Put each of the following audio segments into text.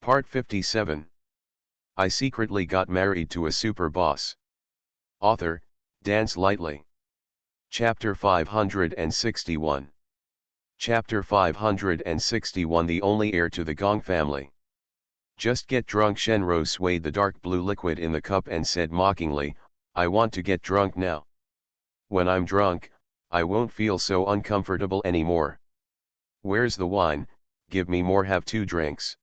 Part 57. I secretly got married to a super boss. Author, Dance Lightly. Chapter 561. Chapter 561 The only heir to the Gong family. Just get drunk. Shenro swayed the dark blue liquid in the cup and said mockingly, I want to get drunk now. When I'm drunk, I won't feel so uncomfortable anymore. Where's the wine? Give me more. Have 2 drinks.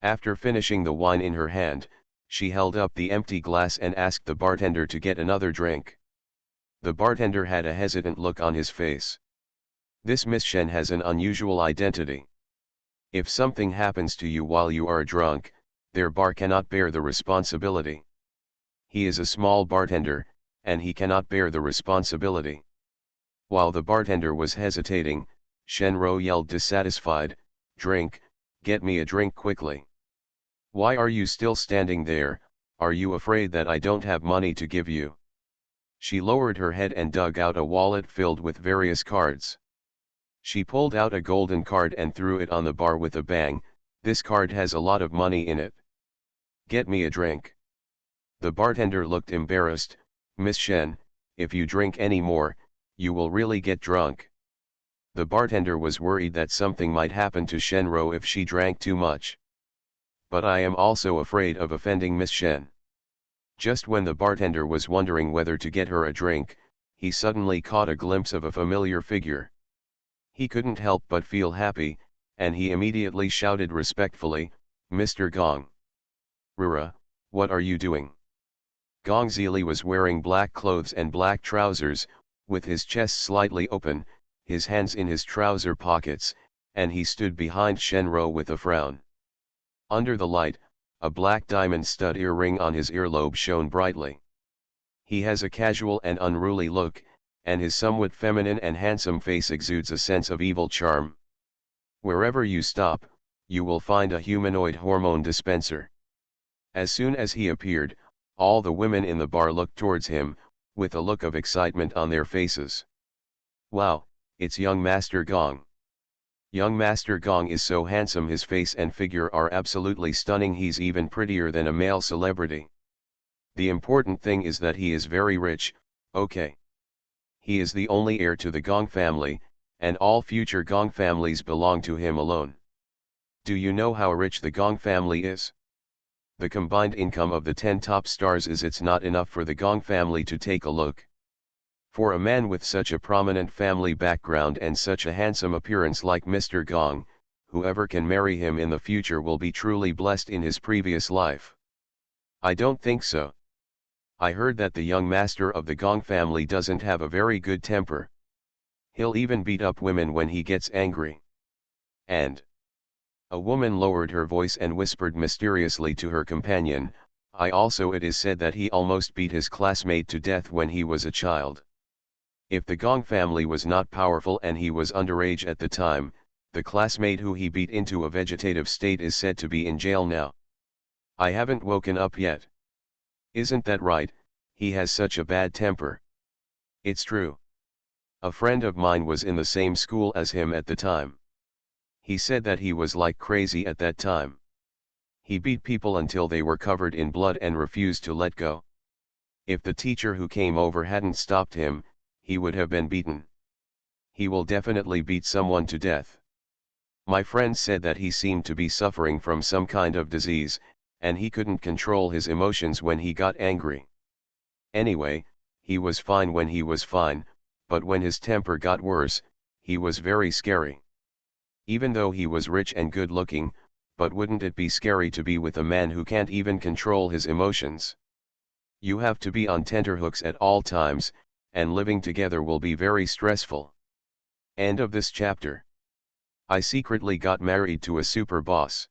After finishing the wine in her hand, she held up the empty glass and asked the bartender to get another drink. The bartender had a hesitant look on his face. This Miss Shen has an unusual identity. If something happens to you while you are drunk, their bar cannot bear the responsibility. He is a small bartender, and he cannot bear the responsibility. While the bartender was hesitating, Shenro yelled dissatisfied, Drink, get me a drink quickly. Why are you still standing there? Are you afraid that I don't have money to give you? She lowered her head and dug out a wallet filled with various cards. She pulled out a golden card and threw it on the bar with a bang. This card has a lot of money in it. Get me a drink. The bartender looked embarrassed. Miss Shen, if you drink any more, you will really get drunk. The bartender was worried that something might happen to Shenro if she drank too much. But I am also afraid of offending Miss Shen. Just when the bartender was wondering whether to get her a drink, he suddenly caught a glimpse of a familiar figure. He couldn't help but feel happy, and he immediately shouted respectfully, Mr. Gong. Rura, what are you doing? Gong Zili was wearing black clothes and black trousers, with his chest slightly open, his hands in his trouser pockets, and he stood behind Shenro with a frown. Under the light, a black diamond stud earring on his earlobe shone brightly. He has a casual and unruly look, and his somewhat feminine and handsome face exudes a sense of evil charm. Wherever you stop, you will find a humanoid hormone dispenser. As soon as he appeared, all the women in the bar looked towards him, with a look of excitement on their faces. Wow, it's young Master Gong. Young Master Gong is so handsome, his face and figure are absolutely stunning, he's even prettier than a male celebrity. The important thing is that he is very rich, okay. He is the only heir to the Gong family, and all future Gong families belong to him alone. Do you know how rich the Gong family is? The combined income of the 10 top stars is it's not enough for the Gong family to take a look. For a man with such a prominent family background and such a handsome appearance like Mr. Gong, whoever can marry him in the future will be truly blessed in his previous life. I don't think so. I heard that the young master of the Gong family doesn't have a very good temper. He'll even beat up women when he gets angry. And a woman lowered her voice and whispered mysteriously to her companion, it is said that he almost beat his classmate to death when he was a child. If the Gong family was not powerful and he was underage at the time, the classmate who he beat into a vegetative state is said to be in jail now. I haven't woken up yet. Isn't that right? He has such a bad temper. It's true. A friend of mine was in the same school as him at the time. He said that he was like crazy at that time. He beat people until they were covered in blood and refused to let go. If the teacher who came over hadn't stopped him, he would have been beaten. He will definitely beat someone to death. My friend said that he seemed to be suffering from some kind of disease, and he couldn't control his emotions when he got angry. Anyway, he was fine when he was fine, but when his temper got worse, he was very scary. Even though he was rich and good looking, but wouldn't it be scary to be with a man who can't even control his emotions? You have to be on tenterhooks at all times, and living together will be very stressful. End of this chapter. I secretly got married to a super boss.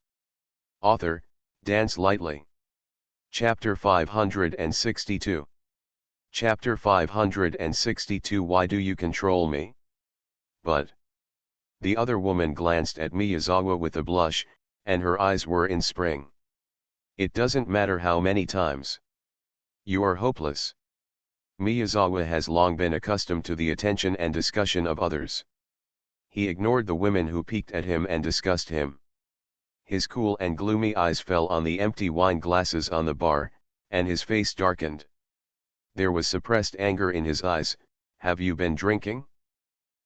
Author, Dance Lightly. Chapter 562. Chapter 562 Why do you control me? But the other woman glanced at Miyazawa with a blush, and her eyes were in spring. It doesn't matter how many times. You are hopeless. Miyazawa has long been accustomed to the attention and discussion of others. He ignored the women who peeked at him and discussed him. His cool and gloomy eyes fell on the empty wine glasses on the bar, and his face darkened. There was suppressed anger in his eyes. Have you been drinking?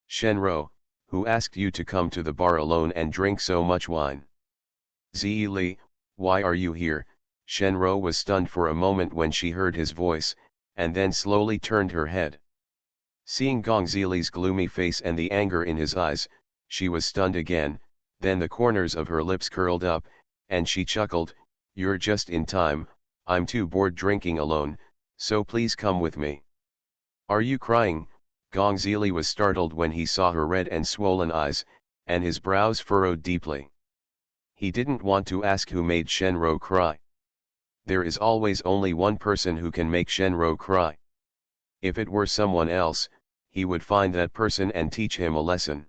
Shenro, who asked you to come to the bar alone and drink so much wine? Zi Li, why are you here? Shenro was stunned for a moment when she heard his voice, and then slowly turned her head. Seeing Gong Zili's gloomy face and the anger in his eyes, she was stunned again. Then the corners of her lips curled up, and she chuckled, "You're just in time, I'm too bored drinking alone, so please come with me." "Are you crying?" Gong Zili was startled when he saw her red and swollen eyes, and his brows furrowed deeply. He didn't want to ask who made Shenro cry. There is always only one person who can make Shenro cry. If it were someone else, he would find that person and teach him a lesson.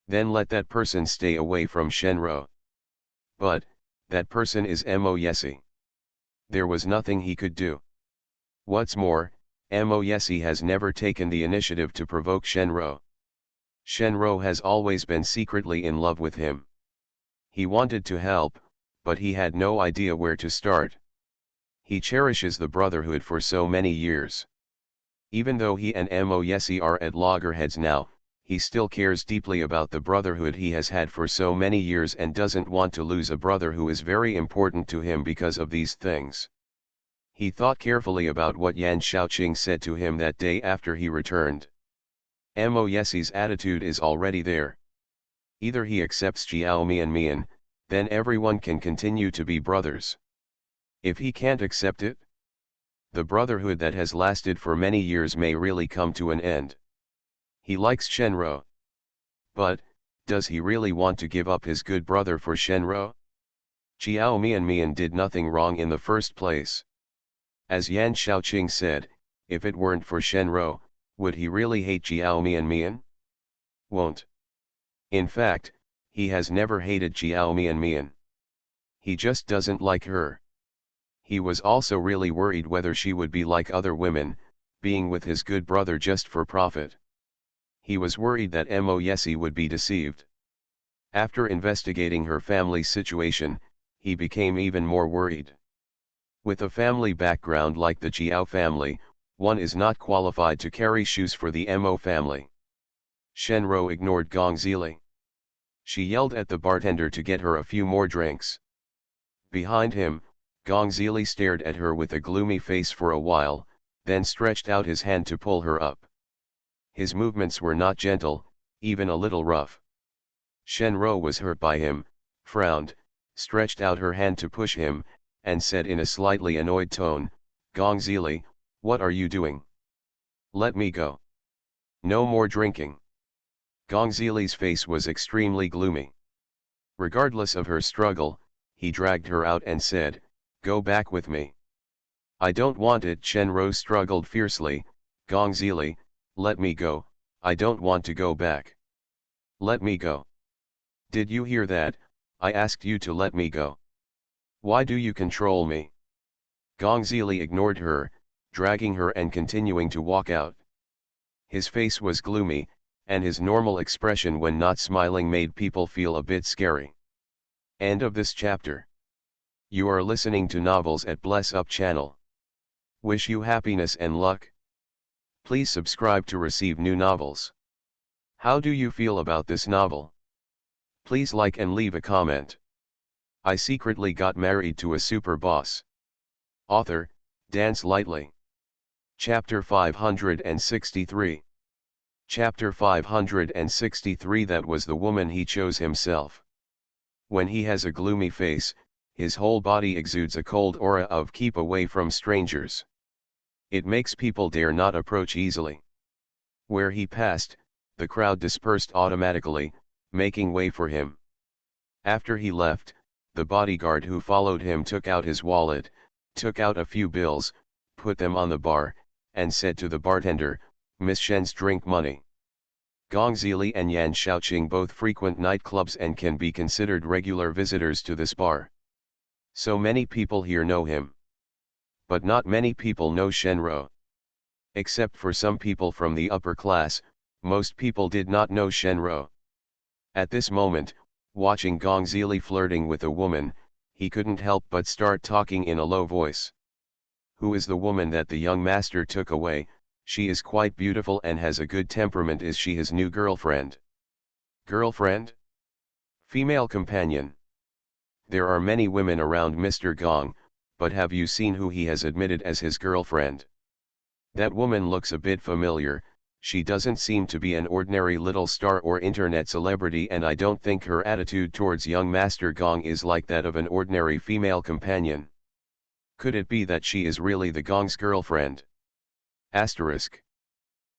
Then let that person stay away from Shenro. But, that person is Mo Yesi. There was nothing he could do. What's more, Mo Yesi has never taken the initiative to provoke Shenro. Shenro has always been secretly in love with him. He wanted to help, but he had no idea where to start. He cherishes the brotherhood for so many years. Even though he and Mo Yesi are at loggerheads now, he still cares deeply about the brotherhood he has had for so many years and doesn't want to lose a brother who is very important to him because of these things. He thought carefully about what Yan Shaoqing said to him that day after he returned. Mo Yesi's attitude is already there. Either he accepts Jiao Mian, then everyone can continue to be brothers. If he can't accept it, the brotherhood that has lasted for many years may really come to an end. He likes Shenro. But, does he really want to give up his good brother for Shenro? Jiao Mian did nothing wrong in the first place. As Yan Shaoqing said, if it weren't for Shenro, would he really hate Jiao Mian? Won't. In fact, he has never hated Jiao Mian. He just doesn't like her. He was also really worried whether she would be like other women, being with his good brother just for profit. He was worried that Mo Yesi would be deceived. After investigating her family situation, he became even more worried. With a family background like the Jiao family, one is not qualified to carry shoes for the Mo family. Shenro ignored Gong Zili. She yelled at the bartender to get her a few more drinks. Behind him, Gong Zili stared at her with a gloomy face for a while, then stretched out his hand to pull her up. His movements were not gentle, even a little rough. Shenro was hurt by him, frowned, stretched out her hand to push him, and said in a slightly annoyed tone, "Gong Zili, what are you doing? Let me go. No more drinking." Gong Zili's face was extremely gloomy. Regardless of her struggle, he dragged her out and said, "Go back with me." "I don't want it." Shenro struggled fiercely, "Gong Zili, let me go, I don't want to go back. Let me go." "Did you hear that? I asked you to let me go. Why do you control me?" Gong Zili ignored her, dragging her and continuing to walk out. His face was gloomy, and his normal expression when not smiling made people feel a bit scary. End of this chapter. You are listening to Novels at Bless Up channel. Wish you happiness and luck. Please subscribe to receive new novels. How do you feel about this novel? Please like and leave a comment. I secretly got married to a super boss. Author, Dance Lightly. Chapter 563. Chapter 563. That was the woman he chose himself. When he has a gloomy face, his whole body exudes a cold aura of keep away from strangers. It makes people dare not approach easily. Where he passed, the crowd dispersed automatically, making way for him. After he left, the bodyguard who followed him took out his wallet, took out a few bills, put them on the bar, and said to the bartender, "Miss Shen's drink money." Gong Zili and Yan Shaoqing both frequent nightclubs and can be considered regular visitors to this bar. So many people here know him. But not many people know Shenro. Except for some people from the upper class, most people did not know Shenro. At this moment, Watching Gong Zili flirting with a woman, he couldn't help but start talking in a low voice. Who is the woman that the young master took away? She is quite beautiful and has a good temperament. Is she his new girlfriend? Girlfriend? Female companion. There are many women around Mr. Gong, but have you seen who he has admitted as his girlfriend? That woman looks a bit familiar. She doesn't seem to be an ordinary little star or internet celebrity, and I don't think her attitude towards young Master Gong is like that of an ordinary female companion. Could it be that she is really the Gong's girlfriend? Asterisk.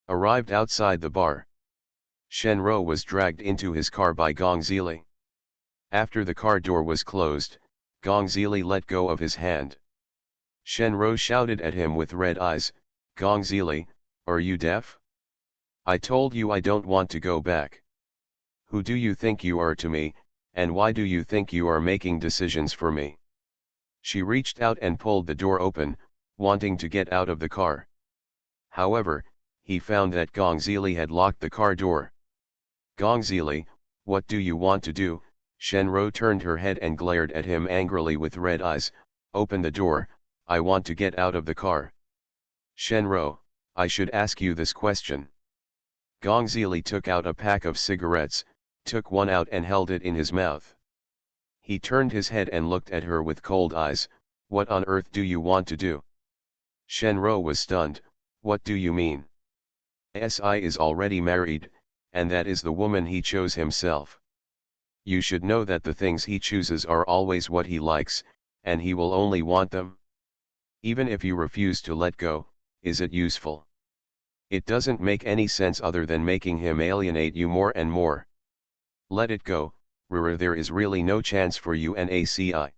Arrived outside the bar. Shenro was dragged into his car by Gong Zili. After the car door was closed, Gong Zili let go of his hand. Shenro shouted at him with red eyes, "Gong Zili, are you deaf? I told you I don't want to go back. Who do you think you are to me, and why do you think you are making decisions for me?" She reached out and pulled the door open, wanting to get out of the car. However, he found that Gong Zili had locked the car door. "Gong Zili, what do you want to do?" Shenro turned her head and glared at him angrily with red eyes. "Open the door, I want to get out of the car." "Shenro, I should ask you this question." Gong Zili took out a pack of cigarettes, took one out and held it in his mouth. He turned his head and looked at her with cold eyes. "What on earth do you want to do?" Shenro was stunned. "What do you mean?" "Si is already married, and that is the woman he chose himself. You should know that the things he chooses are always what he likes, and he will only want them. Even if you refuse to let go, is it useful? It doesn't make any sense other than making him alienate you more and more. Let it go, Rura. There is really no chance for you and ACI.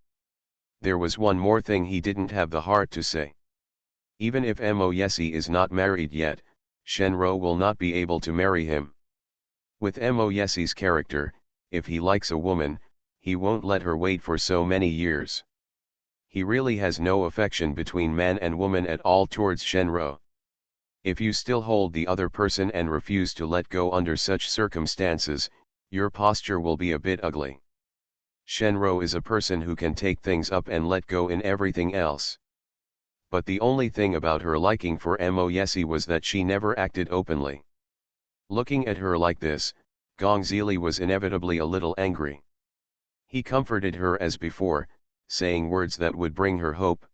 There was one more thing he didn't have the heart to say. Even if Moyesi is not married yet, Shenro will not be able to marry him. With Moyesi's character, if he likes a woman, he won't let her wait for so many years. He really has no affection between man and woman at all towards Shenro. If you still hold the other person and refuse to let go under such circumstances, your posture will be a bit ugly. Shenro is a person who can take things up and let go in everything else. But the only thing about her liking for Moyesi was that she never acted openly. Looking at her like this, Gong Zili was inevitably a little angry. He comforted her as before, saying words that would bring her hope.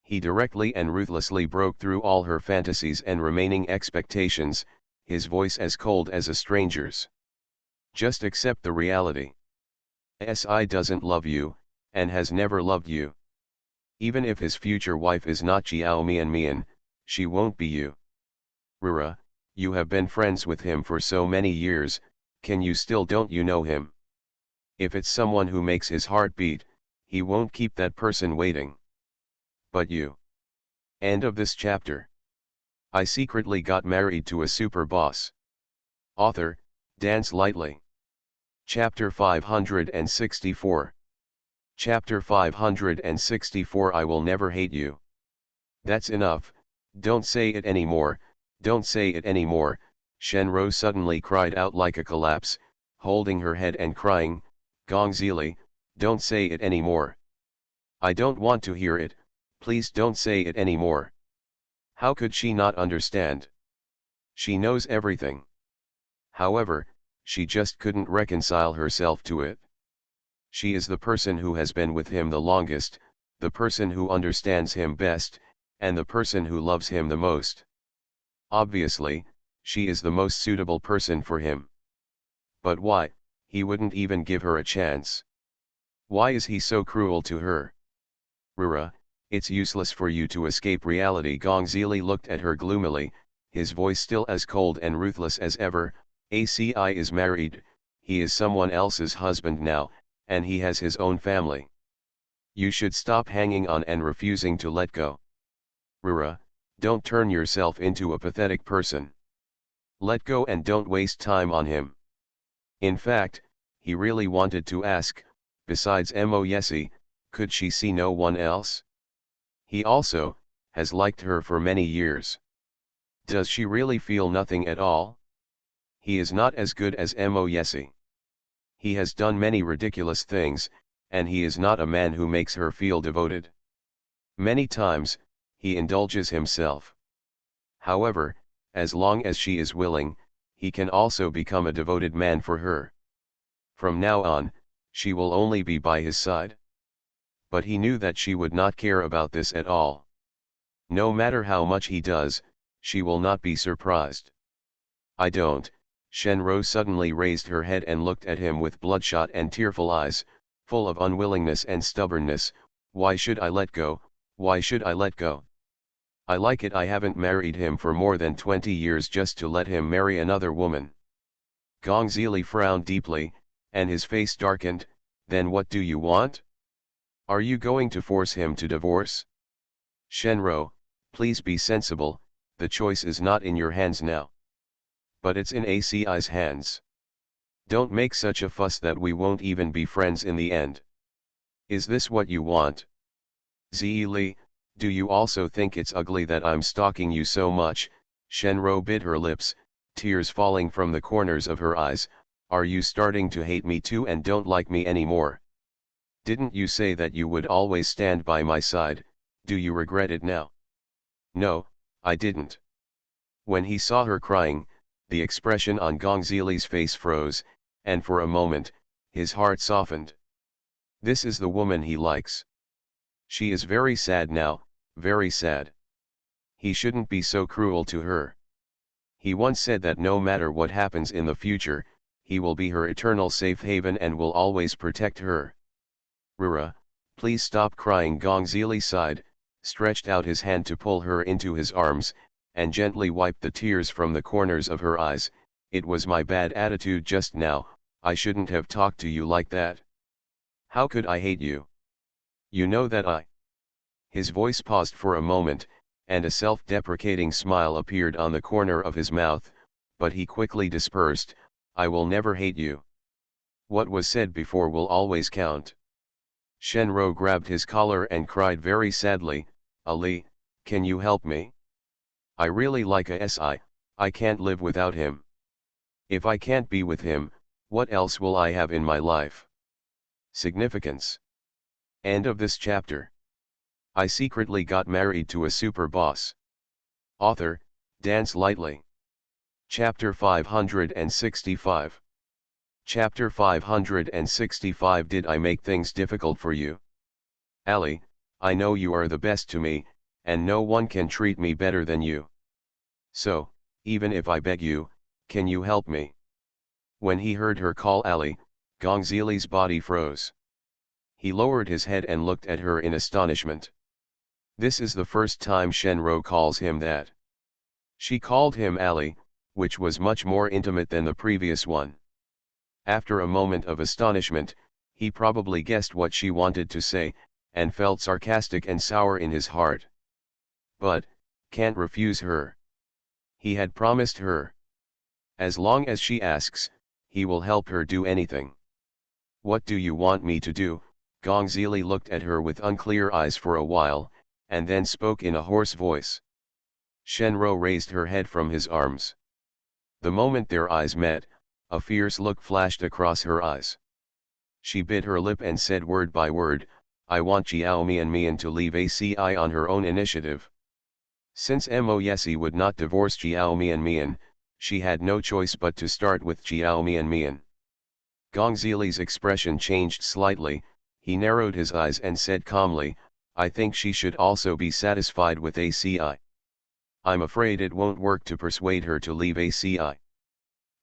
He directly and ruthlessly broke through all her fantasies and remaining expectations, his voice as cold as a stranger's. "Just accept the reality. Si doesn't love you, and has never loved you. Even if his future wife is not Jiao Mian, she won't be you. Rura, you have been friends with him for so many years, can you still don't you know him? If it's someone who makes his heart beat, he won't keep that person waiting. But you." End of this chapter. I secretly got married to a super boss. Author, Dance Lightly. Chapter 564. Chapter 564. I will never hate you. That's enough, don't say it anymore, don't say it anymore, Shenro suddenly cried out like a collapse, holding her head and crying, "Gong Zili, don't say it anymore. I don't want to hear it, please don't say it anymore." How could she not understand? She knows everything. However, she just couldn't reconcile herself to it. She is the person who has been with him the longest, the person who understands him best, and the person who loves him the most. Obviously, she is the most suitable person for him. But why, he wouldn't even give her a chance. Why is he so cruel to her? Rura, it's useless for you to escape reality. Gong Zili looked at her gloomily, his voice still as cold and ruthless as ever. ACI is married, he is someone else's husband now, and he has his own family. You should stop hanging on and refusing to let go. Rura, don't turn yourself into a pathetic person. Let go and don't waste time on him. In fact, he really wanted to ask, besides Moyesi, could she see no one else? He also has liked her for many years. Does she really feel nothing at all? He is not as good as Moyesi. He has done many ridiculous things, and he is not a man who makes her feel devoted. Many times, he indulges himself. However, as long as she is willing, he can also become a devoted man for her. From now on, she will only be by his side. But he knew that she would not care about this at all. No matter how much he does, she will not be surprised. I don't. Shenro suddenly raised her head and looked at him with bloodshot and tearful eyes, full of unwillingness and stubbornness. Why should I let go? Why should I let go? I like it. I haven't married him for more than 20 years just to let him marry another woman. Gongzili frowned deeply, and his face darkened. Then what do you want? Are you going to force him to divorce? Shenro, please be sensible. The choice is not in your hands now. But it's in ACI's hands. Don't make such a fuss that we won't even be friends in the end. Is this what you want? Zili, do you also think it's ugly that I'm stalking you so much? Shenro bit her lips, tears falling from the corners of her eyes. Are you starting to hate me too and don't like me anymore? Didn't you say that you would always stand by my side? Do you regret it now? No, I didn't. When he saw her crying, the expression on Gongzili's face froze, and for a moment, his heart softened. This is the woman he likes. She is very sad now, very sad. He shouldn't be so cruel to her. He once said that no matter what happens in the future, he will be her eternal safe haven and will always protect her. Rura, please stop crying. Gongzili sighed, stretched out his hand to pull her into his arms, and gently wiped the tears from the corners of her eyes. It was my bad attitude just now. I shouldn't have talked to you like that. How could I hate you? You know that I... His voice paused for a moment, and a self-deprecating smile appeared on the corner of his mouth, but he quickly dispersed. I will never hate you. What was said before will always count. Shenro grabbed his collar and cried very sadly, Ali, can you help me? I really like ASI, I can't live without him. If I can't be with him, what else will I have in my life? Significance. End of this chapter. I secretly got married to a super boss. Author, Dance Lightly. Chapter 565. Chapter 565. Did I make things difficult for you? Ali, I know you are the best to me, and no one can treat me better than you. So, even if I beg you, can you help me? When he heard her call Ali, Gongzili's body froze. He lowered his head and looked at her in astonishment. This is the first time Shenro calls him that. She called him Ali, which was much more intimate than the previous one. After a moment of astonishment, he probably guessed what she wanted to say, and felt sarcastic and sour in his heart. But, can't refuse her. He had promised her. As long as she asks, he will help her do anything. What do you want me to do? Gongzili looked at her with unclear eyes for a while, and then spoke in a hoarse voice. Shenro raised her head from his arms. The moment their eyes met, a fierce look flashed across her eyes. She bit her lip and said word by word, I want Jiao Mian to leave ACI on her own initiative. Since Moyesi would not divorce Jiao Mian, she had no choice but to start with Jiao Mian. Gongzili's expression changed slightly. He narrowed his eyes and said calmly, I think she should also be satisfied with ACI. I'm afraid it won't work to persuade her to leave ACI.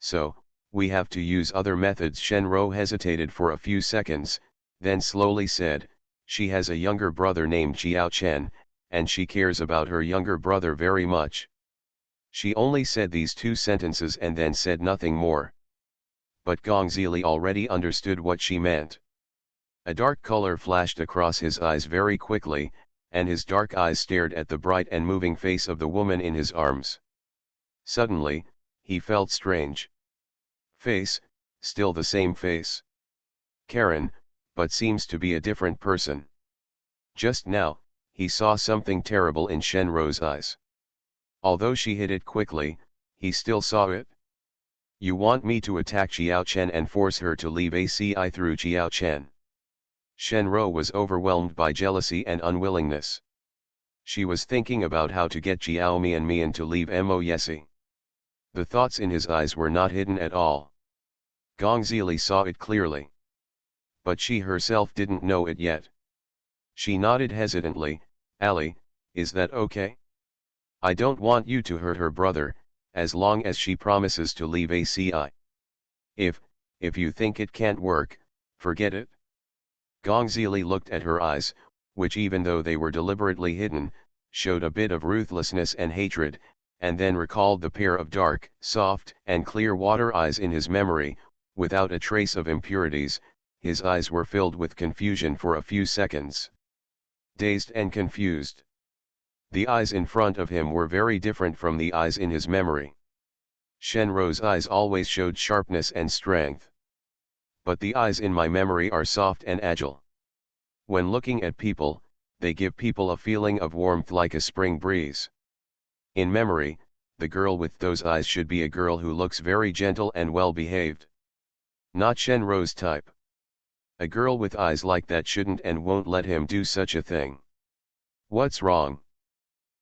So, we have to use other methods. Shenro hesitated for a few seconds, then slowly said, she has a younger brother named Jiao Chen, and she cares about her younger brother very much. She only said these two sentences and then said nothing more. But Gongzili already understood what she meant. A dark color flashed across his eyes very quickly, and his dark eyes stared at the bright and moving face of the woman in his arms. Suddenly, he felt strange. Face, still the same face. Karen, but seems to be a different person. Just now, he saw something terrible in Shenro's eyes. Although she hid it quickly, he still saw it. You want me to attack Xiao Chen and force her to leave ACI through Xiao Chen. Shenro was overwhelmed by jealousy and unwillingness. She was thinking about how to get Jiao Mian to leave Mo Yesi. The thoughts in his eyes were not hidden at all. Gong Zili saw it clearly. But she herself didn't know it yet. She nodded hesitantly. Ali, is that okay? I don't want you to hurt her brother, as long as she promises to leave ACI. If you think it can't work, forget it. Gong Zili looked at her eyes, which even though they were deliberately hidden, showed a bit of ruthlessness and hatred, and then recalled the pair of dark, soft, and clear water eyes in his memory, without a trace of impurities. His eyes were filled with confusion for a few seconds. Dazed and confused. The eyes in front of him were very different from the eyes in his memory. Shenro's eyes always showed sharpness and strength. But the eyes in my memory are soft and agile. When looking at people, they give people a feeling of warmth like a spring breeze. In memory, the girl with those eyes should be a girl who looks very gentle and well behaved. Not Shenro's type. A girl with eyes like that shouldn't and won't let him do such a thing. What's wrong?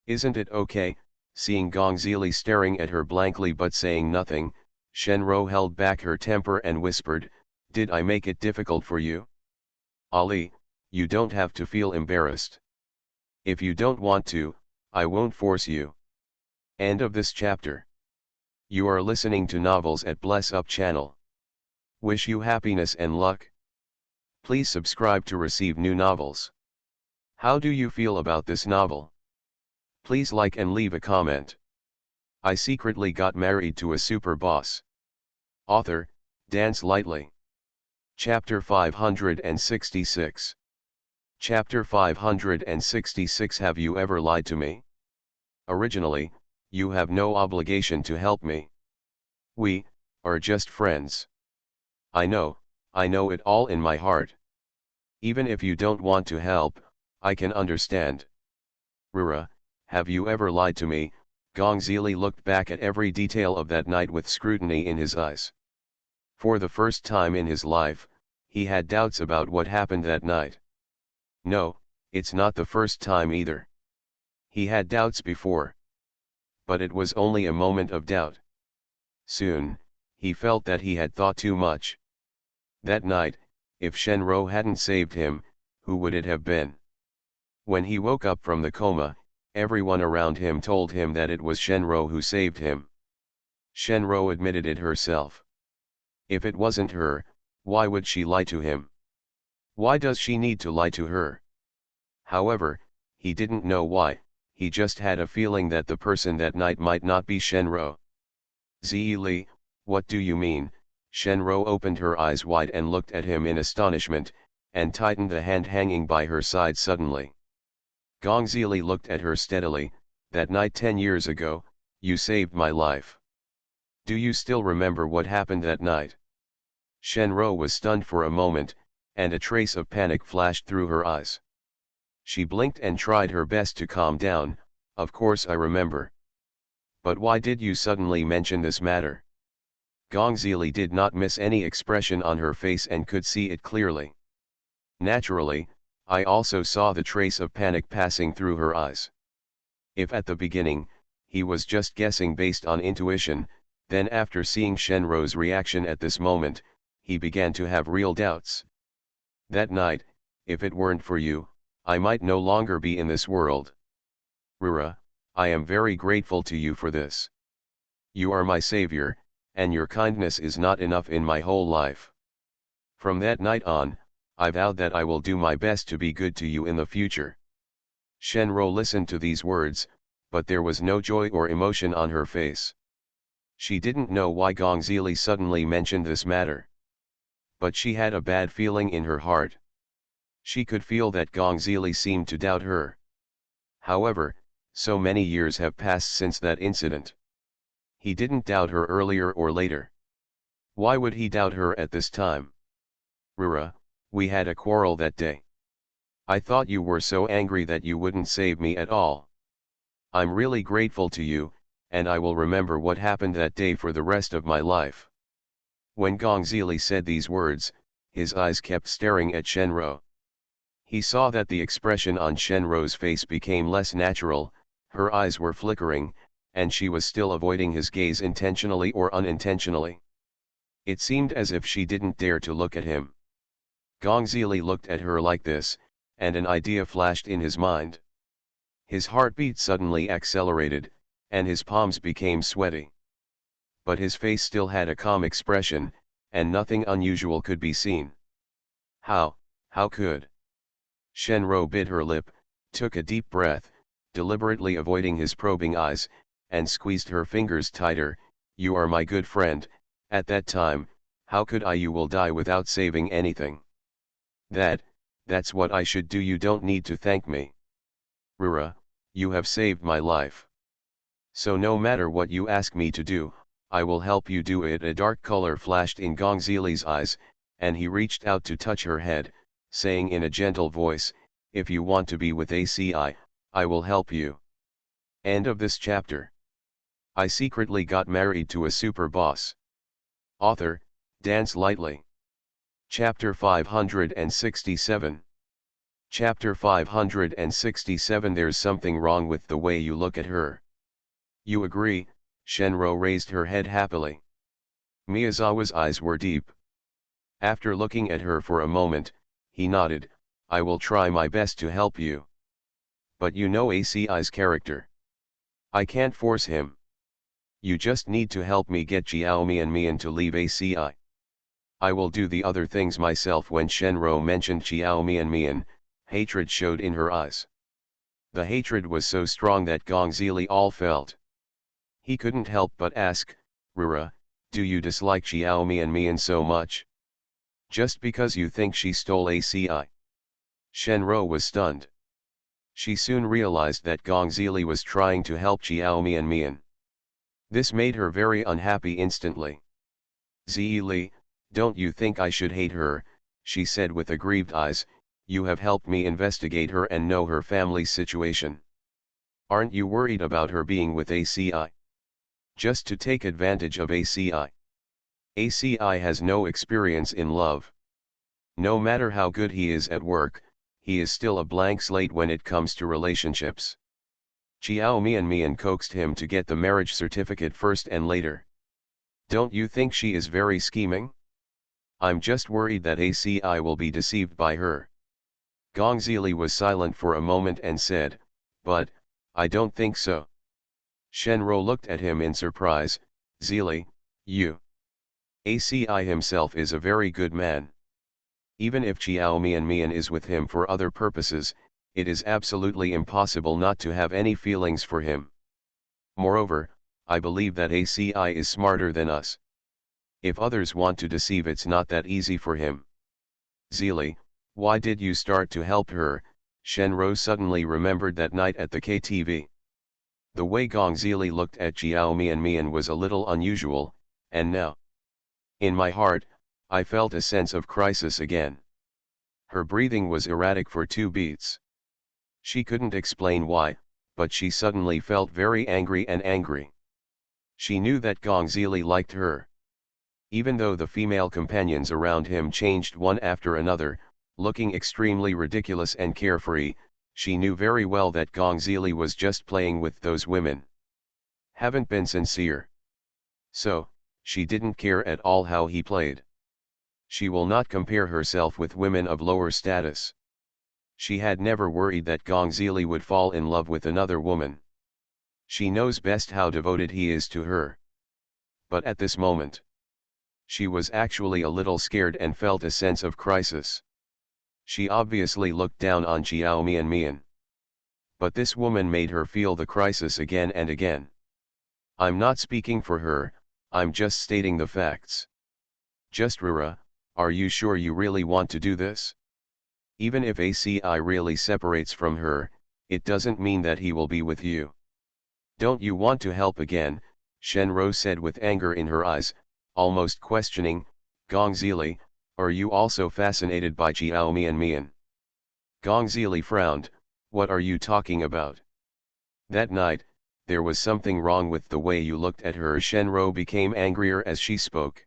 Isn't it okay? Seeing Gong Zili staring at her blankly but saying nothing, Shenro held back her temper and whispered, did I make it difficult for you? Ali, you don't have to feel embarrassed. If you don't want to, I won't force you. End of this chapter. You are listening to Novels at Bless Up channel. Wish you happiness and luck. Please subscribe to receive new novels. How do you feel about this novel? Please like and leave a comment. I secretly got married to a super boss. Author, Dance Lightly. Chapter 566. Chapter 566. Have you ever lied to me? Originally, you have no obligation to help me. We are just friends. I know it all in my heart. Even if you don't want to help, I can understand. Rura, have you ever lied to me? Gong Zili looked back at every detail of that night with scrutiny in his eyes. For the first time in his life, he had doubts about what happened that night. No, it's not the first time either. He had doubts before. But it was only a moment of doubt. Soon, he felt that he had thought too much. That night, if Shenro hadn't saved him, who would it have been? When he woke up from the coma, everyone around him told him that it was Shenro who saved him. Shenro admitted it herself. If it wasn't her, why would she lie to him? Why does she need to lie to her? However, he didn't know why, he just had a feeling that the person that night might not be Shenro. Zili, what do you mean? Shenro opened her eyes wide and looked at him in astonishment, and tightened the hand hanging by her side suddenly. Gong Zili looked at her steadily. That night 10 years ago, you saved my life. Do you still remember what happened that night? Shenro was stunned for a moment, and a trace of panic flashed through her eyes. She blinked and tried her best to calm down. Of course I remember. But why did you suddenly mention this matter? Gong Zili did not miss any expression on her face and could see it clearly. Naturally, I also saw the trace of panic passing through her eyes. If at the beginning, he was just guessing based on intuition, then after seeing Shenro's reaction at this moment, he began to have real doubts. That night, if it weren't for you, I might no longer be in this world. Rura, I am very grateful to you for this. You are my savior, and your kindness is not enough in my whole life. From that night on, I vowed that I will do my best to be good to you in the future. Shenro listened to these words, but there was no joy or emotion on her face. She didn't know why Gong Zili suddenly mentioned this matter. But she had a bad feeling in her heart. She could feel that Gong Zili seemed to doubt her. However, so many years have passed since that incident. He didn't doubt her earlier or later. Why would he doubt her at this time? Rura, we had a quarrel that day. I thought you were so angry that you wouldn't save me at all. I'm really grateful to you, and I will remember what happened that day for the rest of my life. When Gong Zili said these words, his eyes kept staring at Shenro. He saw that the expression on Shenro's face became less natural, her eyes were flickering, and she was still avoiding his gaze intentionally or unintentionally. It seemed as if she didn't dare to look at him. Gong Zili looked at her like this, and an idea flashed in his mind. His heartbeat suddenly accelerated, and his palms became sweaty. But his face still had a calm expression, and nothing unusual could be seen. How could? Shenro bit her lip, took a deep breath, deliberately avoiding his probing eyes, and squeezed her fingers tighter. You are my good friend, at that time, how could you will die without saving anything. That's what I should do. You don't need to thank me. Rura, you have saved my life. So no matter what you ask me to do, I will help you do it. A dark color flashed in Gong Zili's eyes, and he reached out to touch her head, saying in a gentle voice, if you want to be with ACI, I will help you. End of this chapter. I secretly got married to a super boss. Author, Dance Lightly. Chapter 567. Chapter 567. There's something wrong with the way you look at her. You agree? Shenro raised her head happily. Miyazawa's eyes were deep. After looking at her for a moment, he nodded, I will try my best to help you. But you know ACI's character. I can't force him. You just need to help me get Jiao Mian to leave ACI. I will do the other things myself. When Shenro mentioned Jiao Mian, hatred showed in her eyes. The hatred was so strong that Gong Zili all felt. He couldn't help but ask, Rura, do you dislike Jiao Mian so much? Just because you think she stole ACI? Shenro was stunned. She soon realized that Gong Zili was trying to help Jiao Mian. This made her very unhappy instantly. Zili, don't you think I should hate her? She said with aggrieved eyes. You have helped me investigate her and know her family's situation. Aren't you worried about her being with ACI? Just to take advantage of ACI. ACI has no experience in love. No matter how good he is at work, he is still a blank slate when it comes to relationships. Jiao Mian coaxed him to get the marriage certificate first and later. Don't you think she is very scheming? I'm just worried that ACI will be deceived by her. Gong Zili was silent for a moment and said, but, I don't think so. Shenro looked at him in surprise. Zili, you. ACI himself is a very good man. Even if Jiao Mian is with him for other purposes, it is absolutely impossible not to have any feelings for him. Moreover, I believe that ACI is smarter than us. If others want to deceive, it's not that easy for him. Zili, why did you start to help her? Shenro suddenly remembered that night at the KTV. The way Gong Zili looked at Jiao Mian was a little unusual, and now, in my heart, I felt a sense of crisis again. Her breathing was erratic for 2 beats. She couldn't explain why, but she suddenly felt very angry. She knew that Gong Zili liked her. Even though the female companions around him changed one after another, looking extremely ridiculous and carefree, she knew very well that Gong Zili was just playing with those women. Haven't been sincere. So, she didn't care at all how he played. She will not compare herself with women of lower status. She had never worried that Gong Zili would fall in love with another woman. She knows best how devoted he is to her. But at this moment, she was actually a little scared and felt a sense of crisis. She obviously looked down on Jiao Mian. But this woman made her feel the crisis again and again. I'm not speaking for her, I'm just stating the facts. Just Rura, are you sure you really want to do this? Even if ACI really separates from her, it doesn't mean that he will be with you. Don't you want to help again? Shenro said with anger in her eyes, almost questioning. Gong Zili, are you also fascinated by Jiao Mian? Gong Zili frowned. What are you talking about? That night, there was something wrong with the way you looked at her. Shenro became angrier as she spoke.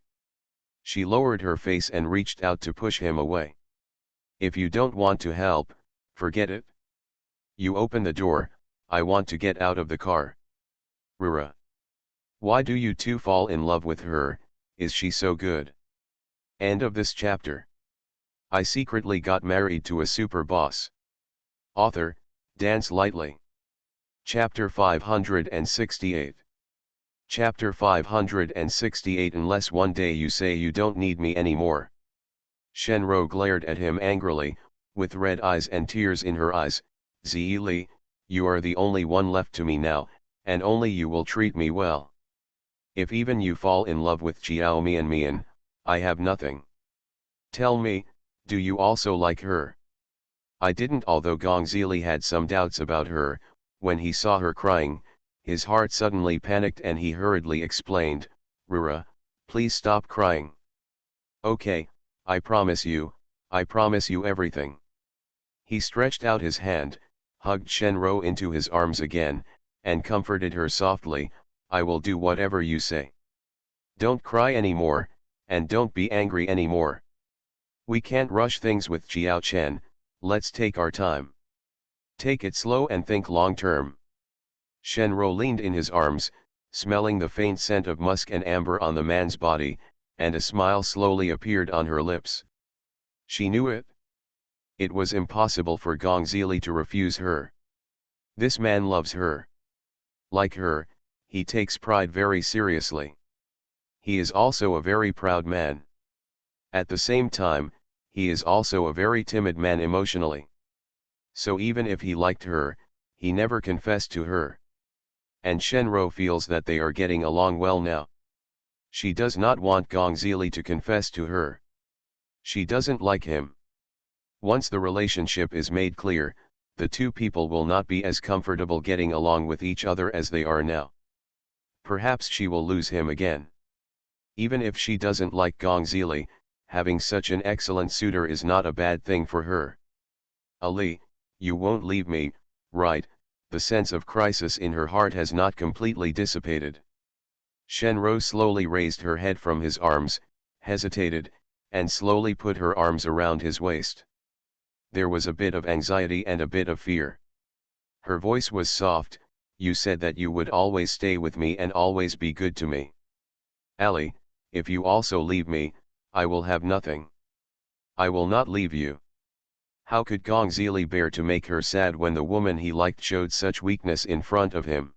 She lowered her face and reached out to push him away. If you don't want to help, forget it. You open the door, I want to get out of the car. Rura. Why do you two fall in love with her, is she so good? End of this chapter. I secretly got married to a super boss. Author, Dance Lightly. Chapter 568. Chapter 568. Unless one day you say you don't need me anymore. Shenro glared at him angrily, with red eyes and tears in her eyes. Zili, you are the only one left to me now, and only you will treat me well. If even you fall in love with Jiao Mian, I have nothing. Tell me, do you also like her? I didn't. Although Gong Zili had some doubts about her, when he saw her crying, his heart suddenly panicked and he hurriedly explained, Rura, please stop crying. Okay, I promise you everything. He stretched out his hand, hugged Shenro into his arms again, and comforted her softly, I will do whatever you say. Don't cry anymore, and don't be angry anymore. We can't rush things with Jiao Chen, let's take our time. Take it slow and think long term. Shenro leaned in his arms, smelling the faint scent of musk and amber on the man's body, and a smile slowly appeared on her lips. She knew it. It was impossible for Gong Zili to refuse her. This man loves her. Like her, he takes pride very seriously. He is also a very proud man. At the same time, he is also a very timid man emotionally. So even if he liked her, he never confessed to her. And Shenro feels that they are getting along well now. She does not want Gong Zili to confess to her. She doesn't like him. Once the relationship is made clear, the two people will not be as comfortable getting along with each other as they are now. Perhaps she will lose him again. Even if she doesn't like Gong Zili, having such an excellent suitor is not a bad thing for her. Ali, you won't leave me, right? The sense of crisis in her heart has not completely dissipated. Shenro slowly raised her head from his arms, hesitated, and slowly put her arms around his waist. There was a bit of anxiety and a bit of fear. Her voice was soft, you said that you would always stay with me and always be good to me. Ali, if you also leave me, I will have nothing. I will not leave you. How could Gong Zili bear to make her sad when the woman he liked showed such weakness in front of him?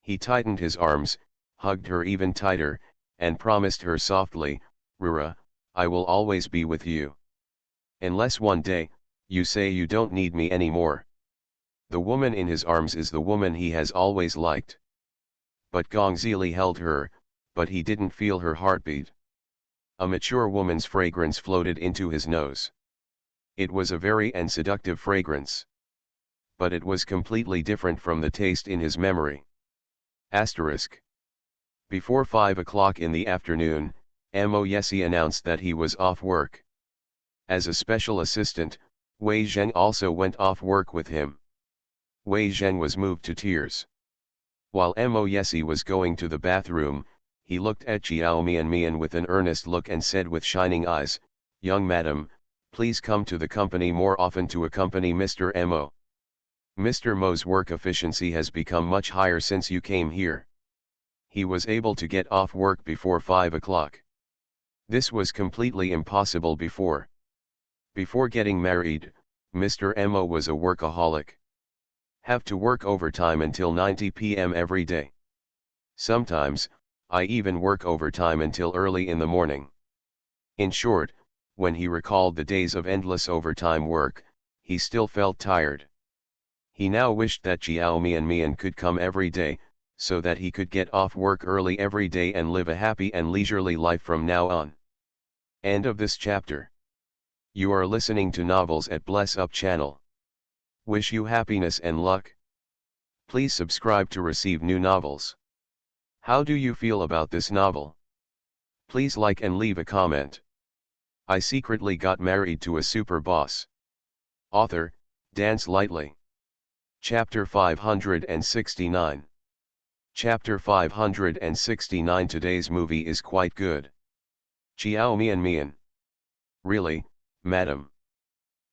He tightened his arms, hugged her even tighter, and promised her softly, Rura, I will always be with you. Unless one day, you say you don't need me anymore. The woman in his arms is the woman he has always liked. But Gong Zili held her, but he didn't feel her heartbeat. A mature woman's fragrance floated into his nose. It was a very and seductive fragrance. But it was completely different from the taste in his memory. Asterisk. Before 5 o'clock in the afternoon, Mo Yesi announced that he was off work. As a special assistant, Wei Zheng also went off work with him. Wei Zheng was moved to tears. While Mo Yesi was going to the bathroom, he looked at Jiao Mian with an earnest look and said with shining eyes, Young madam, please come to the company more often to accompany Mr. Mo. Mr. Mo's work efficiency has become much higher since you came here. He was able to get off work before 5 o'clock. This was completely impossible before. Before getting married, Mr. Mo was a workaholic. Have to work overtime until 9 p.m. every day. Sometimes, I even work overtime until early in the morning. In short, when he recalled the days of endless overtime work, he still felt tired. He now wished that Jiao Mian could come every day, so that he could get off work early every day and live a happy and leisurely life from now on. End of this chapter. You are listening to Novels at Bless Up channel. Wish you happiness and luck. Please subscribe to receive new novels. How do you feel about this novel? Please like and leave a comment. I secretly got married to a super boss. Author, Dance Lightly. Chapter 569. Chapter 569. Today's movie is quite good. Chiao Mian Mian. Really, madam.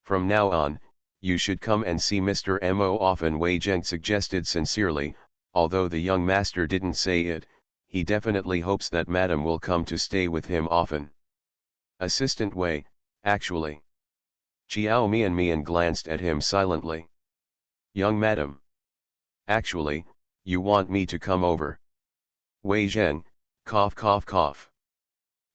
From now on, you should come and see Mr. Mo often, Wei Zheng suggested sincerely, although the young master didn't say it. He definitely hopes that madam will come to stay with him often. Assistant Wei, actually. Chiao Mian Mian glanced at him silently. Young madam. Actually, you want me to come over? Wei Zheng, cough cough cough.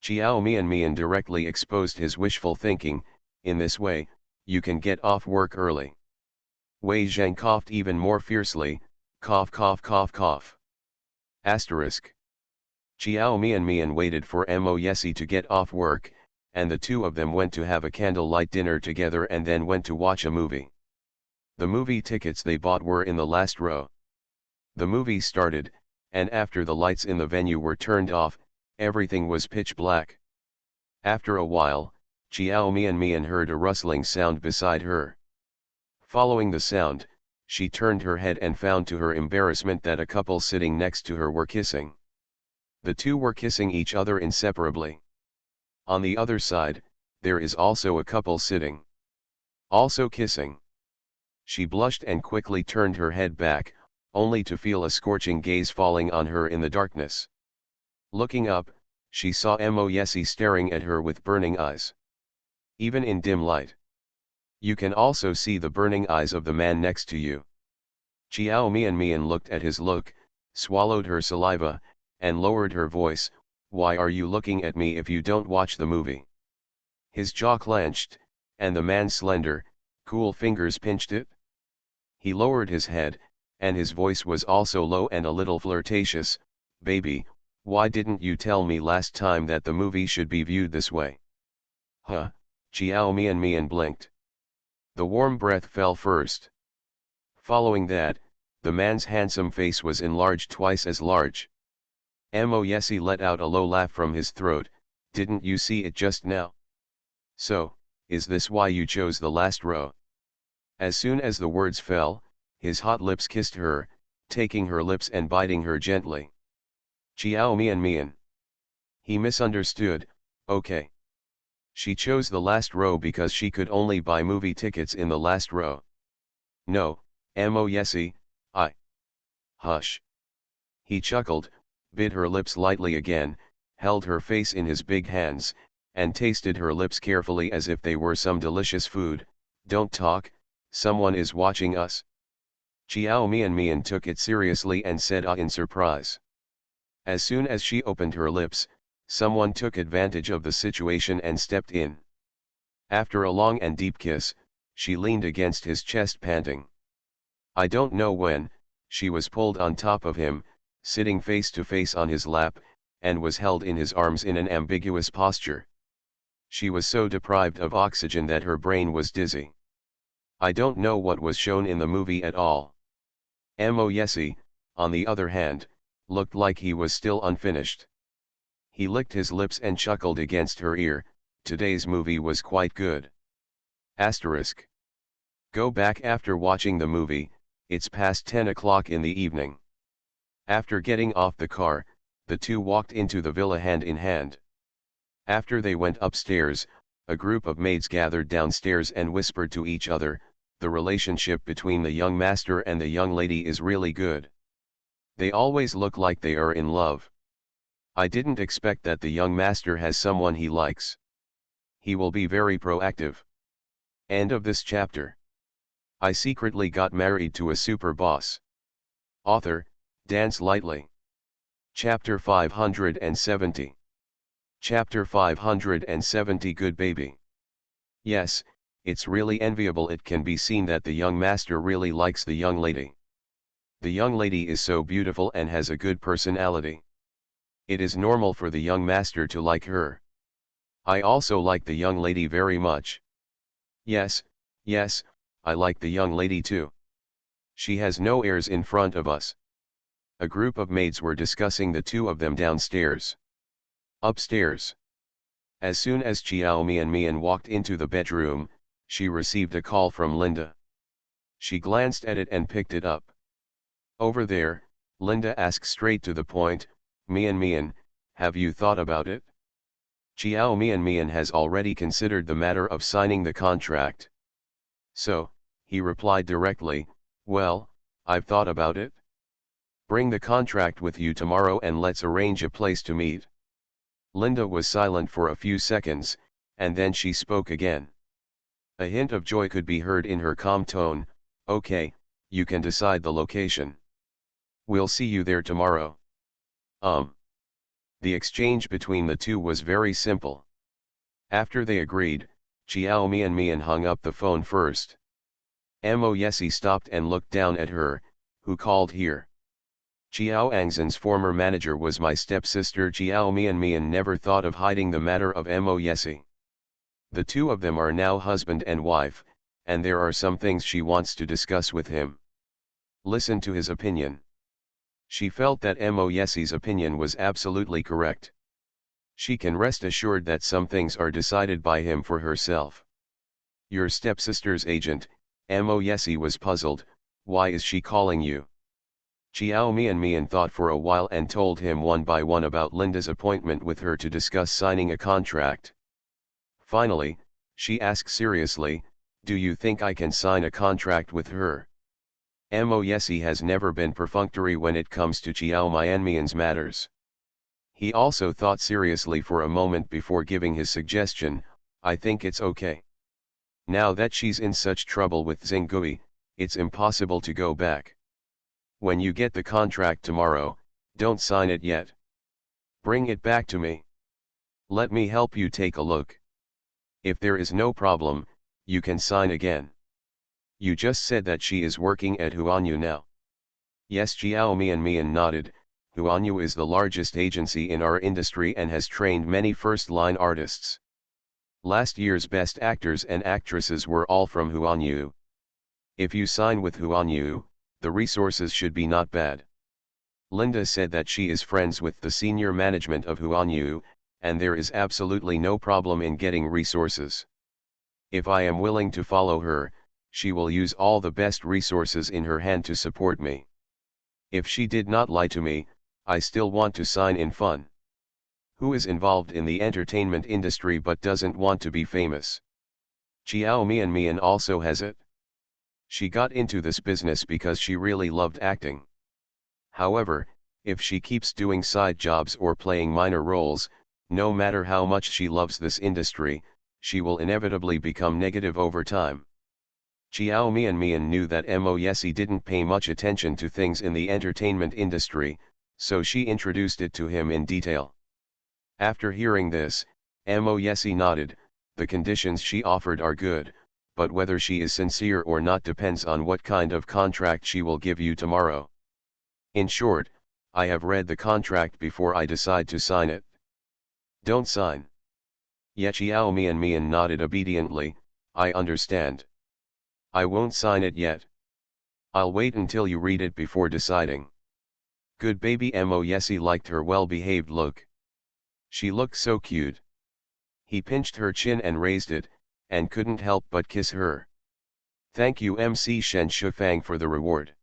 Chiao Mian Mian directly exposed his wishful thinking. In this way, you can get off work early. Wei Zheng coughed even more fiercely, cough cough cough cough. Asterisk. Chiao Mian Mian waited for Mo Yesi to get off work, and the two of them went to have a candlelight dinner together and then went to watch a movie. The movie tickets they bought were in the last row. The movie started, and after the lights in the venue were turned off, everything was pitch black. After a while, Chiao Mian Mian heard a rustling sound beside her. Following the sound, she turned her head and found to her embarrassment that a couple sitting next to her were kissing. The two were kissing each other inseparably. On the other side, there is also a couple sitting. Also kissing. She blushed and quickly turned her head back, only to feel a scorching gaze falling on her in the darkness. Looking up, she saw Mo Yesi staring at her with burning eyes. Even in dim light, you can also see the burning eyes of the man next to you. Chiao Mian Mian looked at his look, swallowed her saliva, and lowered her voice, "Why are you looking at me if you don't watch the movie?" His jaw clenched, and the man's slender, cool fingers pinched it. He lowered his head, and his voice was also low and a little flirtatious, "Baby, why didn't you tell me last time that the movie should be viewed this way?" Huh, Chiao Mian Mian blinked. The warm breath fell first. Following that, the man's handsome face was enlarged twice as large. Mo Yesi let out a low laugh from his throat. "Didn't you see it just now? So, is this why you chose the last row?" As soon as the words fell, his hot lips kissed her, taking her lips and biting her gently. Chiao Mian Mian. He misunderstood. Okay. She chose the last row because she could only buy movie tickets in the last row. No, Mo Yesi, I. Hush. He chuckled, bit her lips lightly again, held her face in his big hands, and tasted her lips carefully as if they were some delicious food. Don't talk, someone is watching us. Chiao Mian Mian took it seriously and said ah in surprise. As soon as she opened her lips, someone took advantage of the situation and stepped in. After a long and deep kiss, she leaned against his chest panting. I don't know when, she was pulled on top of him, sitting face to face on his lap, and was held in his arms in an ambiguous posture. She was so deprived of oxygen that her brain was dizzy. I don't know what was shown in the movie at all. Mo Yesi, on the other hand, looked like he was still unfinished. He licked his lips and chuckled against her ear. Today's movie was quite good. Asterisk. Go back after watching the movie, it's past 10 o'clock in the evening. After getting off the car, the two walked into the villa hand in hand. After they went upstairs, a group of maids gathered downstairs and whispered to each other, "The relationship between the young master and the young lady is really good. They always look like they are in love. I didn't expect that the young master has someone he likes. He will be very proactive." End of this chapter. I secretly got married to a super boss. Author, Dance Lightly. Chapter 570. Chapter 570. Good baby. Yes, it's really enviable. It can be seen that the young master really likes the young lady. The young lady is so beautiful and has a good personality. It is normal for the young master to like her. I also like the young lady very much. Yes, I like the young lady too. She has no airs in front of us. A group of maids were discussing the two of them downstairs. Upstairs. As soon as Chiao Mian Mian walked into the bedroom, she received a call from Linda. She glanced at it and picked it up. "Over there, Linda asks straight to the point, Mian, have you thought about it? Chiao Mian has already considered the matter of signing the contract. So, he replied directly, well, I've thought about it. Bring the contract with you tomorrow and let's arrange a place to meet. Linda was silent for a few seconds, and then she spoke again. A hint of joy could be heard in her calm tone, okay, you can decide the location. We'll see you there tomorrow. The exchange between the two was very simple. After they agreed, Chiao Mian hung up the phone first. Mo Yesi stopped and looked down at her, who called here. Chiao Angzan's former manager was my stepsister. Chiao Mian never thought of hiding the matter of Mo Yesi. The two of them are now husband and wife, and there are some things she wants to discuss with him. Listen to his opinion. She felt that Mo Yesi's opinion was absolutely correct. She can rest assured that some things are decided by him for herself. Your stepsister's agent, Mo Yesi, was puzzled, why is she calling you? Chiao Mian thought for a while and told him one by one about Linda's appointment with her to discuss signing a contract. Finally, she asked seriously, do you think I can sign a contract with her? Mo Yesi has never been perfunctory when it comes to Chiao Mian's matters. He also thought seriously for a moment before giving his suggestion, I think it's okay. Now that she's in such trouble with Xinggui, it's impossible to go back. When you get the contract tomorrow, don't sign it yet. Bring it back to me. Let me help you take a look. If there is no problem, you can sign again. You just said that she is working at Huanyu now. Yes, Chiao Mian nodded. Huanyu is the largest agency in our industry and has trained many first-line artists. Last year's best actors and actresses were all from Huanyu. If you sign with Huanyu, the resources should be not bad. Linda said that she is friends with the senior management of Huanyu, and there is absolutely no problem in getting resources. If I am willing to follow her, she will use all the best resources in her hand to support me. If she did not lie to me, I still want to sign in fun. Who is involved in the entertainment industry but doesn't want to be famous? Chiao Mian also has it. She got into this business because she really loved acting. However, if she keeps doing side jobs or playing minor roles, no matter how much she loves this industry, she will inevitably become negative over time. Chiao Mian knew that Mo Yesi didn't pay much attention to things in the entertainment industry, so she introduced it to him in detail. After hearing this, Mo Yesi nodded. The conditions she offered are good, but whether she is sincere or not depends on what kind of contract she will give you tomorrow. In short, I have read the contract before I decide to sign it. Don't sign. Yet Chiao Mian nodded obediently, I understand. I won't sign it yet. I'll wait until you read it before deciding. Good baby. Mo Yesi liked her well-behaved look. She looked so cute. He pinched her chin and raised it, and couldn't help but kiss her. Thank you MC Shen Shufang for the reward.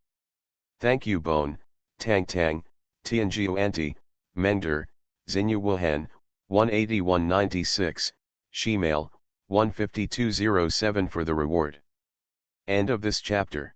Thank you Bone, Tang Tang, Tianjiu Anti, Mengder, Xinyu Wuhan, 18196, Shemail, 15207 for the reward. End of this chapter.